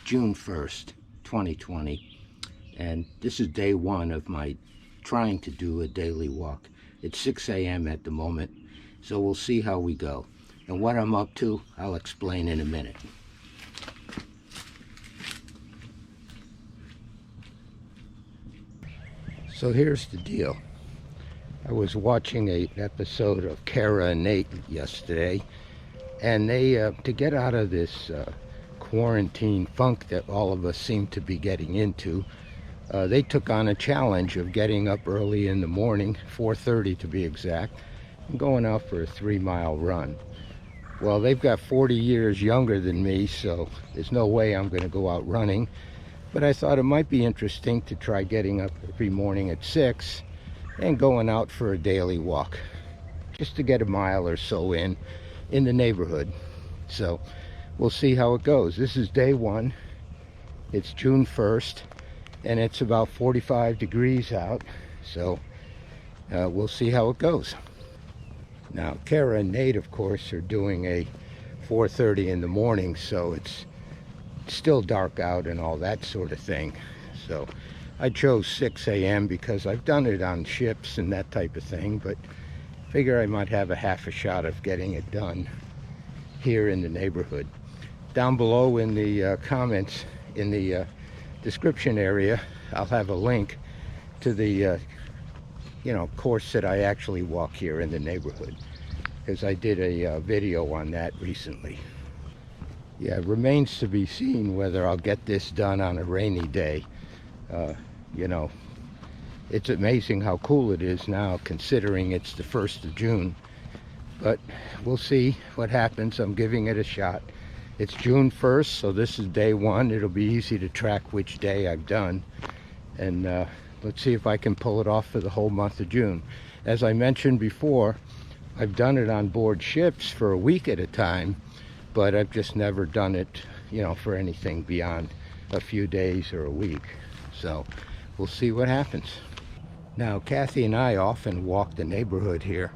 June 1st, 2020, and this is day one of my trying to do a daily walk. It's 6 a.m. at the moment, so we'll see how we go. And what I'm up to, I'll explain in a minute. So here's the deal. I was watching an episode of Kara and Nate yesterday, and they, to get out of this quarantine funk that all of us seem to be getting into, they took on a challenge of getting up early in the morning, 4:30 to be exact, and going out for a 3-mile run. Well, they've got 40 years younger than me, so there's no way I'm going to go out running. But I thought it might be interesting to try getting up every morning at 6 and going out for a daily walk, just to get a mile or so in the neighborhood. So we'll see how it goes. This is day one. It's June 1st, and it's about 45 degrees out, so we'll see how it goes. Now, Kara and Nate, of course, are doing a 4:30 in the morning, so it's still dark out and all that sort of thing. So I chose 6 a.m. because I've done it on ships and that type of thing, but figure I might have a half a shot of getting it done here in the neighborhood. Down below in the comments, in the description area, I'll have a link to the course that I actually walk here in the neighborhood, because I did a video on that recently. Yeah, it remains to be seen whether I'll get this done on a rainy day. It's amazing how cool it is now, considering it's the 1st of June. But we'll see what happens. I'm giving it a shot. It's June 1st, so this is day one. It'll be easy to track which day I've done. And let's see if I can pull it off for the whole month of June. As I mentioned before, I've done it on board ships for a week at a time, but I've just never done it, for anything beyond a few days or a week. So we'll see what happens. Now, Kathy and I often walk the neighborhood here,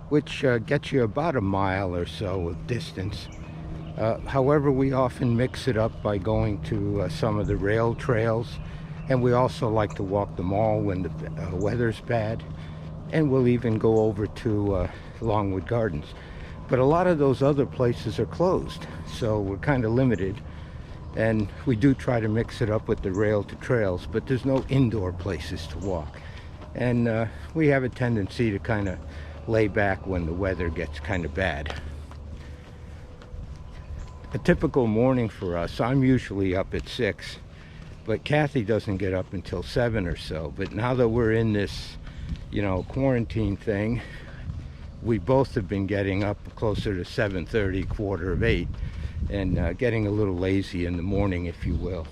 which gets you about a mile or so of distance. However, we often mix it up by going to some of the rail trails, and we also like to walk the mall when the weather's bad, and we'll even go over to Longwood Gardens. But a lot of those other places are closed, so we're kind of limited. And we do try to mix it up with the rail to trails, but there's no indoor places to walk. And we have a tendency to kind of lay back when the weather gets kind of bad. A typical morning for us, I'm usually up at 6, but Kathy doesn't get up until 7 or so. But now that we're in this, quarantine thing, we both have been getting up closer to 7:30, 7:45, and getting a little lazy in the morning, if you will.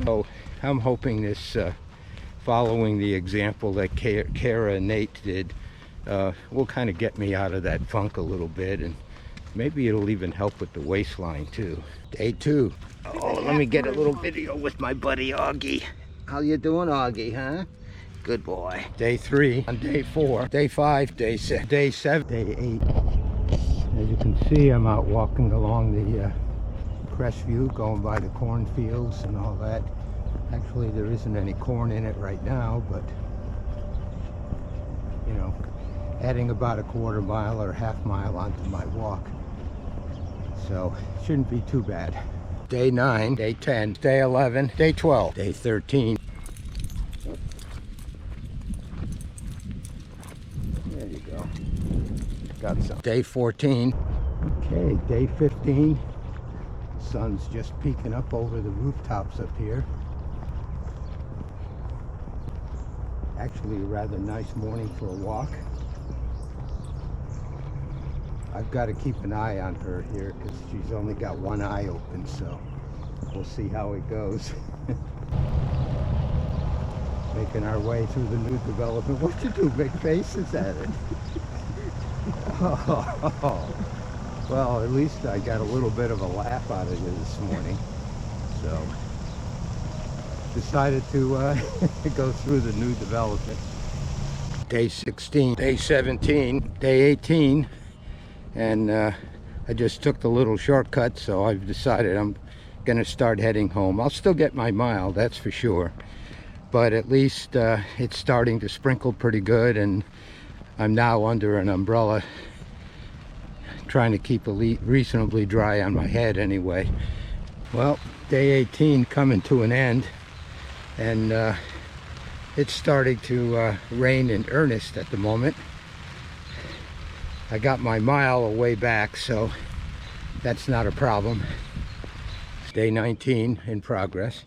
So I'm hoping this, following the example that Kara and Nate did, will kind of get me out of that funk a little bit, and maybe it'll even help with the waistline too. Day 2. Oh, let me get a little video with my buddy Augie. How you doing, Augie, huh? Good boy. Day 3, on day 4, day 5, day 6, day 7, day 8. As you can see, I'm out walking along the Crestview, going by the cornfields and all that. Actually, there isn't any corn in it right now, but adding about a 1/4 mile or 1/2 mile onto my walk. So it shouldn't be too bad. Day 9, day 10, day 11, day 12, day 13. There you go. Got some. Day 14. Okay, day 15. Sun's just peeking up over the rooftops up here. Actually a rather nice morning for a walk. I've got to keep an eye on her here because she's only got one eye open, so we'll see how it goes. Making our way through the new development. What you do, big faces at it? Oh, well, at least I got a little bit of a laugh out of you this morning. So decided to go through the new development. Day 16, day 17, day 18, and I just took the little shortcut, so I've decided I'm gonna start heading home. I'll still get my mile, that's for sure, but at least it's starting to sprinkle pretty good, and I'm now under an umbrella trying to keep it reasonably dry on my head anyway. Well, day 18 coming to an end, and it's starting to rain in earnest at the moment. I got my mile a way back, so that's not a problem. Day 19 in progress,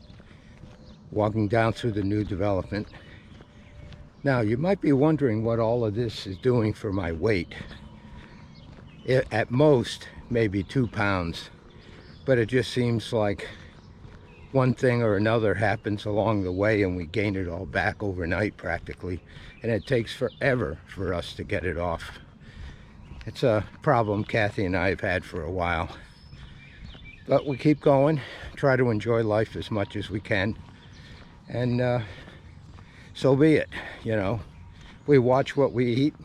walking down through the new development. Now, you might be wondering what all of this is doing for my weight. At most, maybe 2 pounds, but it just seems like one thing or another happens along the way and we gain it all back overnight practically, and it takes forever for us to get it off. It's a problem Kathy and I have had for a while, but we keep going, try to enjoy life as much as we can, and so be it. You know, we watch what we eat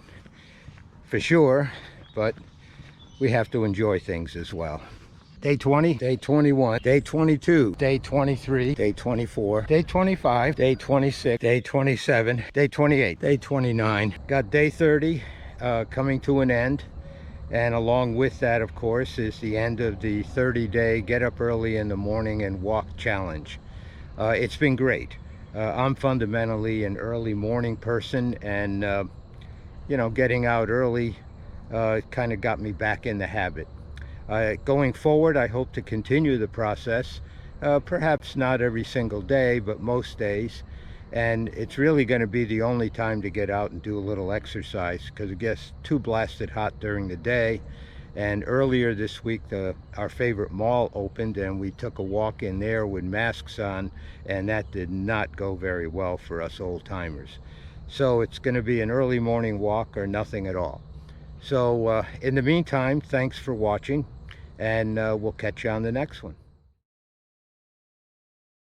for sure, but we have to enjoy things as well. Day 20, day 21, day 22, day 23, day 24, day 25, day 26, day 27, day 28, day 29. Got day 30 coming to an end, and along with that, of course, is the end of the 30-day get up early in the morning and walk challenge. It's been great. I'm fundamentally an early morning person, and you know, getting out early kind of got me back in the habit. Going forward, I hope to continue the process, perhaps not every single day, but most days. And it's really going to be the only time to get out and do a little exercise, because it gets too blasted hot during the day. And earlier this week, our favorite mall opened, and we took a walk in there with masks on, and that did not go very well for us old-timers. So it's going to be an early morning walk or nothing at all. So in the meantime, thanks for watching, and we'll catch you on the next one.